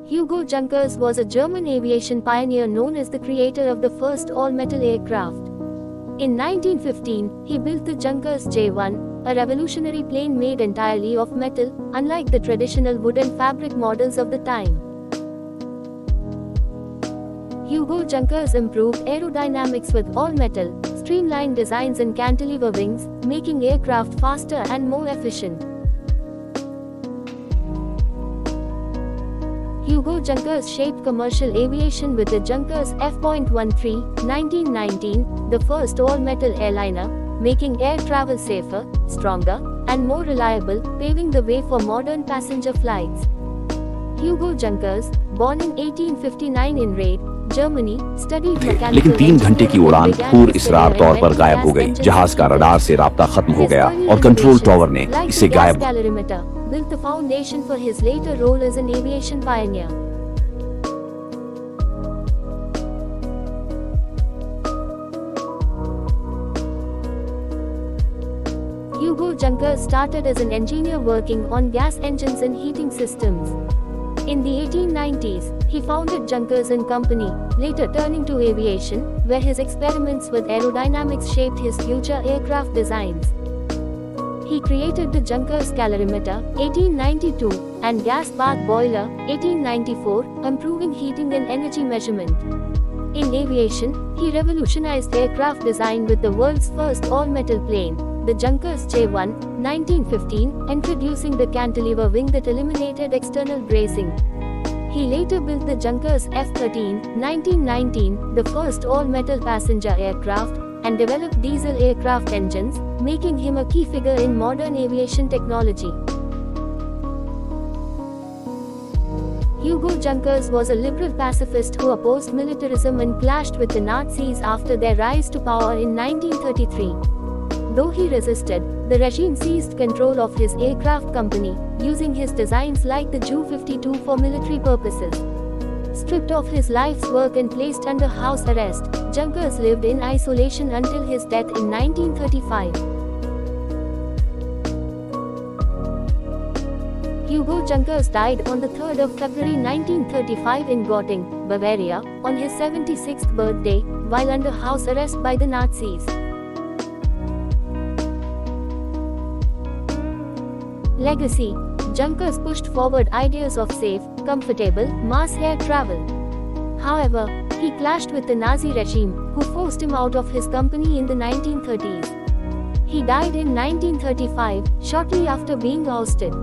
Hugo Junkers was a German aviation pioneer known as the creator of the first all-metal aircraft. In 1915, he built the Junkers J1, a revolutionary plane made entirely of metal, unlike the traditional wood and fabric models of the time. Hugo Junkers improved aerodynamics with all-metal, streamlined designs and cantilever wings, making aircraft faster and more efficient. Hugo Junkers shaped commercial aviation with the Junkers F.13, 1919, the first all-metal airliner, making air travel safer, stronger, and more reliable, paving the way for modern passenger flights. Hugo Junkers, born in 1859 in Raid, Germany, studied mechanical लेकिन 3 घंटे की उड़ान पूर इसरार तौर पर गायब हो गई। जहाज का रडार से राब्ता खत्म हो गया और कंट्रोल टावर ने इसे गायब built the foundation for his later role as an aviation pioneer. Hugo Junkers started as an engineer working on gas engines and heating systems. In the 1890s, he founded Junkers and Company, later turning to aviation, where his experiments with aerodynamics shaped his future aircraft designs. He created the Junkers calorimeter, 1892, and gas bath boiler, 1894, improving heating and energy measurement. In aviation, he revolutionized aircraft design with the world's first all-metal plane, the Junkers J1, 1915, introducing the cantilever wing that eliminated external bracing. He later built the Junkers F-13, 1919, the first all-metal passenger aircraft, and developed diesel aircraft engines, making him a key figure in modern aviation technology. Hugo Junkers was a liberal pacifist who opposed militarism and clashed with the Nazis after their rise to power in 1933. Though he resisted, the regime seized control of his aircraft company, using his designs like the Ju-52 for military purposes. Stripped of his life's work and placed under house arrest, Junkers lived in isolation until his death in 1935. Hugo Junkers died on the 3rd of February 1935 in Göttingen, Bavaria, on his 76th birthday, while under house arrest by the Nazis. Legacy: Junkers pushed forward ideas of safe, comfortable, mass air travel. However, he clashed with the Nazi regime, who forced him out of his company in the 1930s. He died in 1935, shortly after being ousted.